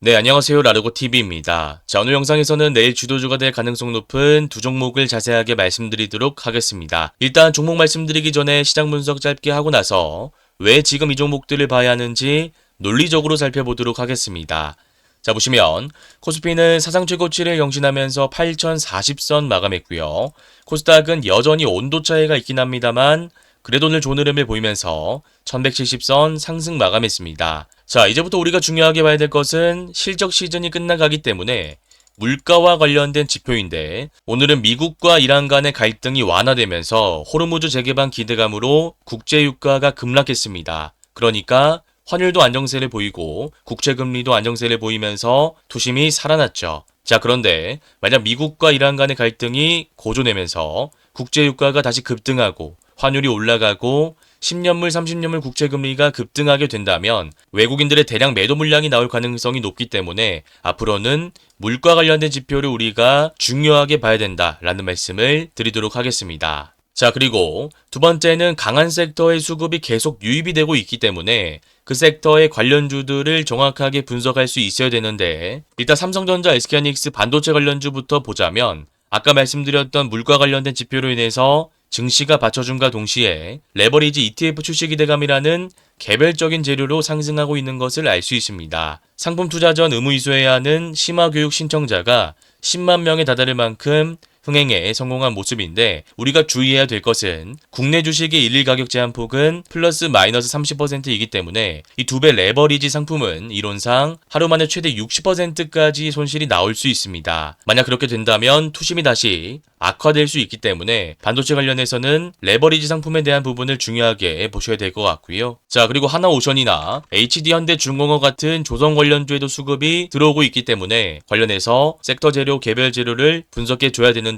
네, 안녕하세요. 라르고TV입니다. 자, 오늘 영상에서는 내일 주도주가 될 가능성 높은 두 종목을 자세하게 말씀드리도록 하겠습니다. 일단 종목 말씀드리기 전에 시장 분석 짧게 하고 나서 왜 지금 이 종목들을 봐야 하는지 논리적으로 살펴보도록 하겠습니다. 자, 보시면 코스피는 사상 최고치를 경신하면서 8040선 마감했고요. 코스닥은 여전히 온도 차이가 있긴 합니다만 그래도 오늘 좋은 흐름을 보이면서 1170선 상승 마감했습니다. 자, 이제부터 우리가 중요하게 봐야 될 것은 실적 시즌이 끝나가기 때문에 물가와 관련된 지표인데, 오늘은 미국과 이란 간의 갈등이 완화되면서 호르무즈 재개방 기대감으로 국제 유가가 급락했습니다. 그러니까 환율도 안정세를 보이고 국채금리도 안정세를 보이면서 투심이 살아났죠. 자, 그런데 만약 미국과 이란 간의 갈등이 고조되면서 국제 유가가 다시 급등하고 환율이 올라가고 10년물, 30년물 국채금리가 급등하게 된다면 외국인들의 대량 매도 물량이 나올 가능성이 높기 때문에 앞으로는 물가 관련된 지표를 우리가 중요하게 봐야 된다라는 말씀을 드리도록 하겠습니다. 자, 그리고 두 번째는 강한 섹터의 수급이 계속 유입이 되고 있기 때문에 그 섹터의 관련주들을 정확하게 분석할 수 있어야 되는데, 일단 삼성전자, SK하이닉스 반도체 관련주부터 보자면 아까 말씀드렸던 물가 관련된 지표로 인해서 증시가 받쳐줌과 동시에 레버리지 ETF 출시 기대감이라는 개별적인 재료로 상승하고 있는 것을 알 수 있습니다. 상품 투자 전 의무 이수해야 하는 심화교육 신청자가 10만 명에 다다를 만큼 흥행에 성공한 모습인데, 우리가 주의해야 될 것은 국내 주식의 일일 가격 제한폭은 플러스 마이너스 30%이기 때문에 이 두 배 레버리지 상품은 이론상 하루 만에 최대 60%까지 손실이 나올 수 있습니다. 만약 그렇게 된다면 투심이 다시 악화될 수 있기 때문에 반도체 관련해서는 레버리지 상품에 대한 부분을 중요하게 보셔야 될 것 같고요. 자, 그리고 하나오션이나 HD현대중공업 같은 조선 관련주에도 수급이 들어오고 있기 때문에 관련해서 섹터 재료, 개별 재료를 분석해 줘야 되는데,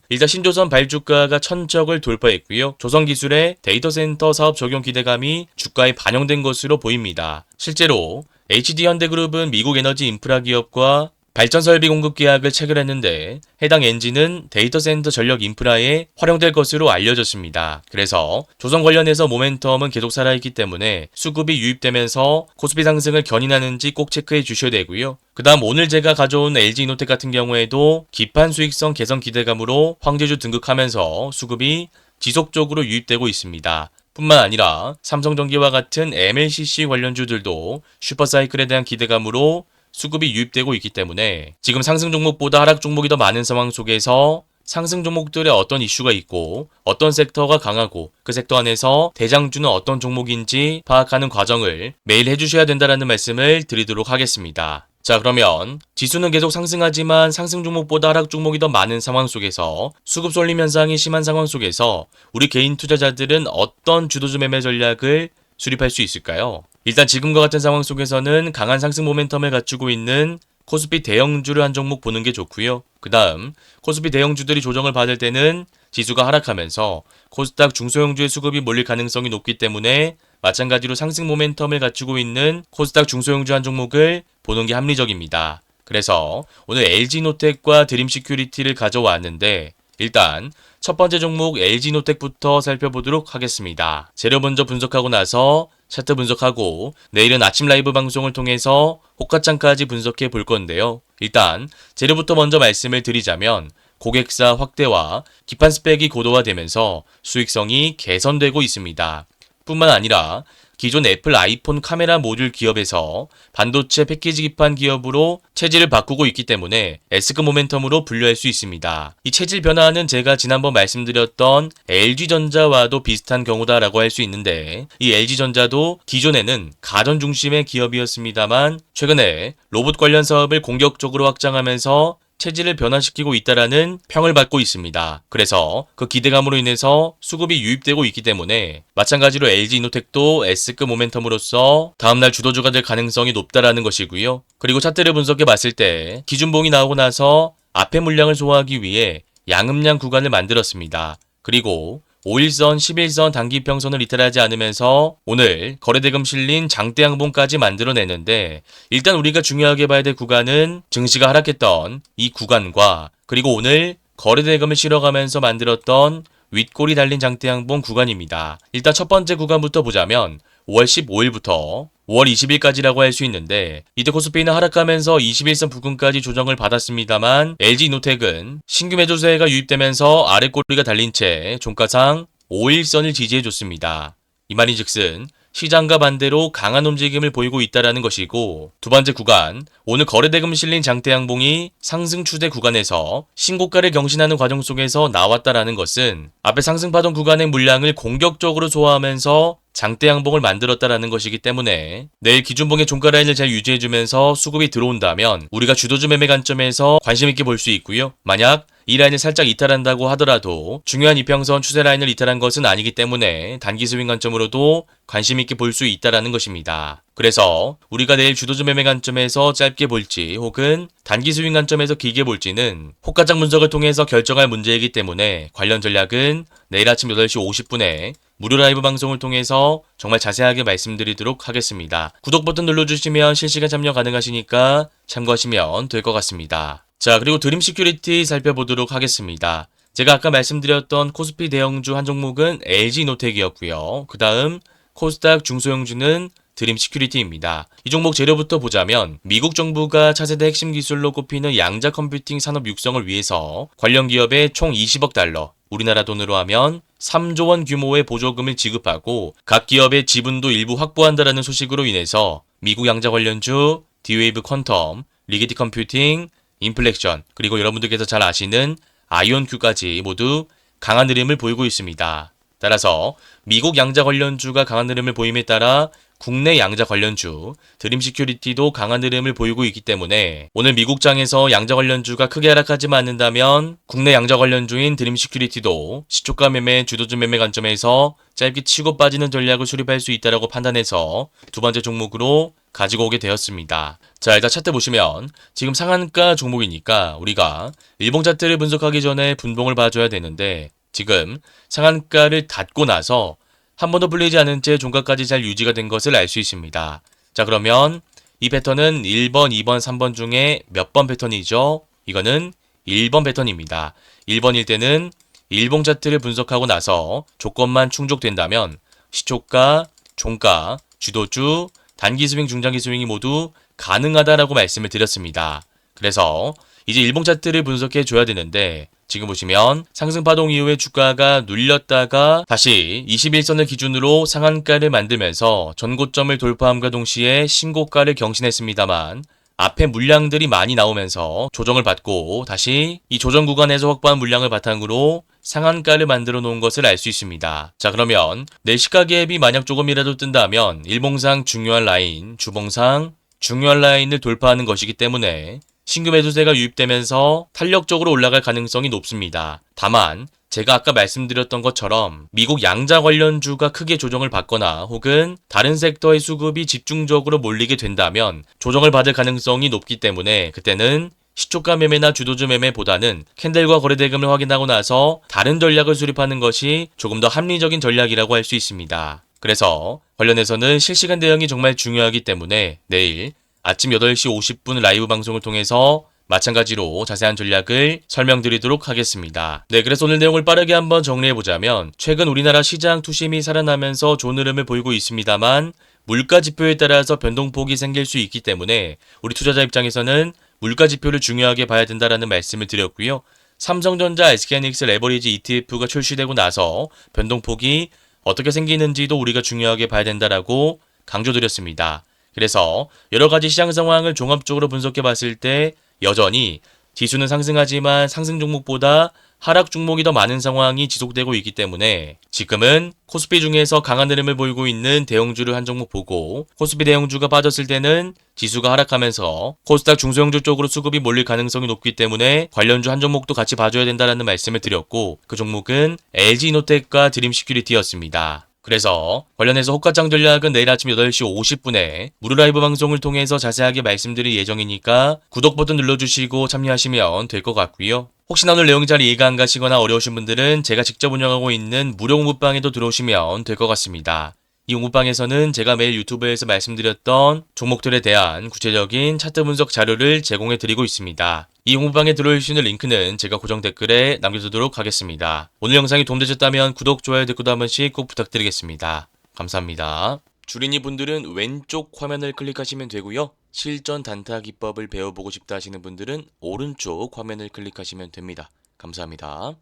일단 신조선 발주가가 천적을 돌파했고요. 조선기술의 데이터센터 사업 적용 기대감이 주가에 반영된 것으로 보입니다. 실제로 HD현대그룹은 미국 에너지 인프라 기업과 발전 설비 공급 계약을 체결했는데 해당 엔진은 데이터센터 전력 인프라에 활용될 것으로 알려졌습니다. 그래서 조선 관련해서 모멘텀은 계속 살아있기 때문에 수급이 유입되면서 코스피 상승을 견인하는지 꼭 체크해 주셔야 되고요. 그 다음 오늘 제가 가져온 LG이노텍 같은 경우에도 기판 수익성 개선 기대감으로 황제주 등극하면서 수급이 지속적으로 유입되고 있습니다. 뿐만 아니라 삼성전기와 같은 MLCC 관련주들도 슈퍼사이클에 대한 기대감으로 수급이 유입되고 있기 때문에 지금 상승 종목보다 하락 종목이 더 많은 상황 속에서 상승 종목들의 어떤 이슈가 있고 어떤 섹터가 강하고 그 섹터 안에서 대장주는 어떤 종목인지 파악하는 과정을 매일 해주셔야 된다는 말씀을 드리도록 하겠습니다. 자, 그러면 지수는 계속 상승하지만 상승 종목보다 하락 종목이 더 많은 상황 속에서 수급 쏠림 현상이 심한 상황 속에서 우리 개인 투자자들은 어떤 주도주 매매 전략을 수립할 수 있을까요? 일단 지금과 같은 상황 속에서는 강한 상승 모멘텀을 갖추고 있는 코스피 대형주를 한 종목 보는 게 좋고요. 그 다음 코스피 대형주들이 조정을 받을 때는 지수가 하락하면서 코스닥 중소형주의 수급이 몰릴 가능성이 높기 때문에 마찬가지로 상승 모멘텀을 갖추고 있는 코스닥 중소형주 한 종목을 보는 게 합리적입니다. 그래서 오늘 LG노텍과 드림시큐리티를 가져왔는데, 일단 첫 번째 종목 LG노텍부터 살펴보도록 하겠습니다. 재료 먼저 분석하고 나서 차트 분석하고 내일은 아침 라이브 방송을 통해서 호가창까지 분석해 볼 건데요. 일단 재료부터 먼저 말씀을 드리자면 고객사 확대와 기판 스펙이 고도화되면서 수익성이 개선되고 있습니다. 뿐만 아니라 기존 애플 아이폰 카메라 모듈 기업에서 반도체 패키지 기판 기업으로 체질을 바꾸고 있기 때문에 S급 모멘텀으로 분류할 수 있습니다. 이 체질 변화는 제가 지난번 말씀드렸던 LG전자와도 비슷한 경우다라고 할 수 있는데, 이 LG전자도 기존에는 가전 중심의 기업이었습니다만 최근에 로봇 관련 사업을 공격적으로 확장하면서 체질을 변화시키고 있다라는 평을 받고 있습니다. 그래서 그 기대감으로 인해서 수급이 유입되고 있기 때문에 마찬가지로 LG이노텍도 S급 모멘텀으로서 다음날 주도주가 될 가능성이 높다라는 것이고요. 그리고 차트를 분석해 봤을 때 기준봉이 나오고 나서 앞에 물량을 소화하기 위해 양음량 구간을 만들었습니다. 그리고 5일선, 11선 단기평선을 이탈하지 않으면서 오늘 거래대금 실린 장대 양봉까지 만들어내는데, 일단 우리가 중요하게 봐야 될 구간은 증시가 하락했던 이 구간과 그리고 오늘 거래대금을 실어가면서 만들었던 윗골이 달린 장대 양봉 구간입니다. 일단 첫 번째 구간부터 보자면 5월 15일부터 5월 20일까지라고 할 수 있는데 이때 코스피는 하락하면서 21선 부근까지 조정을 받았습니다만 LG이노텍은 신규 매도세가 유입되면서 아래 꼬리가 달린 채 종가상 5일선을 지지해줬습니다. 이 말인즉슨 시장과 반대로 강한 움직임을 보이고 있다는 것이고 두 번째 구간, 오늘 거래대금 실린 장대 양봉이 상승 추세 구간에서 신고가를 경신하는 과정 속에서 나왔다라는 것은 앞에 상승파동 구간의 물량을 공격적으로 소화하면서 장대 양봉을 만들었다라는 것이기 때문에 내일 기준봉의 종가 라인을 잘 유지해주면서 수급이 들어온다면 우리가 주도주 매매 관점에서 관심있게 볼 수 있고요. 만약 이 라인을 살짝 이탈한다고 하더라도 중요한 이평선 추세 라인을 이탈한 것은 아니기 때문에 단기 스윙 관점으로도 관심있게 볼 수 있다라는 것입니다. 그래서 우리가 내일 주도주 매매 관점에서 짧게 볼지 혹은 단기 스윙 관점에서 길게 볼지는 호가장 분석을 통해서 결정할 문제이기 때문에 관련 전략은 내일 아침 8시 50분에 무료 라이브 방송을 통해서 정말 자세하게 말씀드리도록 하겠습니다. 구독 버튼 눌러주시면 실시간 참여 가능하시니까 참고하시면 될 것 같습니다. 자, 그리고 드림 시큐리티 살펴보도록 하겠습니다. 제가 아까 말씀드렸던 코스피 대형주 한 종목은 LG이노텍이었고요. 그 다음 코스닥 중소형주는 드림 시큐리티입니다. 이 종목 재료부터 보자면 미국 정부가 차세대 핵심 기술로 꼽히는 양자 컴퓨팅 산업 육성을 위해서 관련 기업에 총 20억 달러, 우리나라 돈으로 하면 3조 원 규모의 보조금을 지급하고 각 기업의 지분도 일부 확보한다라는 소식으로 인해서 미국 양자 관련주, D-Wave 퀀텀, 리게티 컴퓨팅, 인플렉션, 그리고 여러분들께서 잘 아시는 아이온큐까지 모두 강한 흐름을 보이고 있습니다. 따라서 미국 양자 관련주가 강한 흐름을 보임에 따라 국내 양자 관련주, 드림 시큐리티도 강한 흐름을 보이고 있기 때문에 오늘 미국장에서 양자 관련주가 크게 하락하지만 않는다면 국내 양자 관련주인 드림 시큐리티도 시초가 매매, 주도주 매매 관점에서 짧게 치고 빠지는 전략을 수립할 수 있다고 판단해서 두 번째 종목으로 가지고 오게 되었습니다. 자, 일단 차트 보시면 지금 상한가 종목이니까 우리가 일봉 차트를 분석하기 전에 분봉을 봐줘야 되는데 지금 상한가를 닫고 나서 한 번도 풀리지 않은 채 종가까지 잘 유지가 된 것을 알 수 있습니다. 자, 그러면 이 패턴은 1번, 2번, 3번 중에 몇 번 패턴이죠? 이거는 1번 패턴입니다. 1번일 때는 일봉 차트를 분석하고 나서 조건만 충족된다면 시초가, 종가, 주도주, 단기 스윙, 중장기 스윙이 모두 가능하다라고 말씀을 드렸습니다. 그래서 이제 일봉 차트를 분석해 줘야 되는데 지금 보시면 상승파동 이후에 주가가 눌렸다가 다시 21선을 기준으로 상한가를 만들면서 전고점을 돌파함과 동시에 신고가를 경신했습니다만 앞에 물량들이 많이 나오면서 조정을 받고 다시 이 조정 구간에서 확보한 물량을 바탕으로 상한가를 만들어 놓은 것을 알 수 있습니다. 자, 그러면 내일 시가갭이 만약 조금이라도 뜬다면 일봉상 중요한 라인, 주봉상 중요한 라인을 돌파하는 것이기 때문에 신규 매수세가 유입되면서 탄력적으로 올라갈 가능성이 높습니다. 다만 제가 아까 말씀드렸던 것처럼 미국 양자 관련주가 크게 조정을 받거나 혹은 다른 섹터의 수급이 집중적으로 몰리게 된다면 조정을 받을 가능성이 높기 때문에 그때는 시초가 매매나 주도주 매매보다는 캔들과 거래대금을 확인하고 나서 다른 전략을 수립하는 것이 조금 더 합리적인 전략이라고 할 수 있습니다. 그래서 관련해서는 실시간 대응이 정말 중요하기 때문에 내일 아침 8시 50분 라이브 방송을 통해서 마찬가지로 자세한 전략을 설명드리도록 하겠습니다. 네, 그래서 오늘 내용을 빠르게 한번 정리해보자면 최근 우리나라 시장 투심이 살아나면서 좋은 흐름을 보이고 있습니다만 물가 지표에 따라서 변동폭이 생길 수 있기 때문에 우리 투자자 입장에서는 물가 지표를 중요하게 봐야 된다라는 말씀을 드렸고요. 삼성전자, SK하이닉스 레버리지 ETF가 출시되고 나서 변동폭이 어떻게 생기는지도 우리가 중요하게 봐야 된다라고 강조드렸습니다. 그래서 여러 가지 시장 상황을 종합적으로 분석해 봤을 때 여전히 지수는 상승하지만 상승 종목보다 하락 종목이 더 많은 상황이 지속되고 있기 때문에 지금은 코스피 중에서 강한 흐름을 보이고 있는 대형주를 한 종목 보고 코스피 대형주가 빠졌을 때는 지수가 하락하면서 코스닥 중소형주 쪽으로 수급이 몰릴 가능성이 높기 때문에 관련주 한 종목도 같이 봐줘야 된다는 말씀을 드렸고 그 종목은 LG이노텍과 드림시큐리티였습니다. 그래서 관련해서 호가장 전략은 내일 아침 8시 50분에 무료 라이브 방송을 통해서 자세하게 말씀드릴 예정이니까 구독 버튼 눌러주시고 참여하시면 될 것 같고요. 혹시나 오늘 내용이 잘 이해가 안 가시거나 어려우신 분들은 제가 직접 운영하고 있는 무료 공부방에도 들어오시면 될 것 같습니다. 이 공부방에서는 제가 매일 유튜브에서 말씀드렸던 종목들에 대한 구체적인 차트 분석 자료를 제공해 드리고 있습니다. 이 공부방에 들어올 수 있는 링크는 제가 고정 댓글에 남겨두도록 하겠습니다. 오늘 영상이 도움되셨다면 구독, 좋아요, 댓글도 한 번씩 꼭 부탁드리겠습니다. 감사합니다. 주린이 분들은 왼쪽 화면을 클릭하시면 되고요. 실전 단타 기법을 배워보고 싶다 하시는 분들은 오른쪽 화면을 클릭하시면 됩니다. 감사합니다.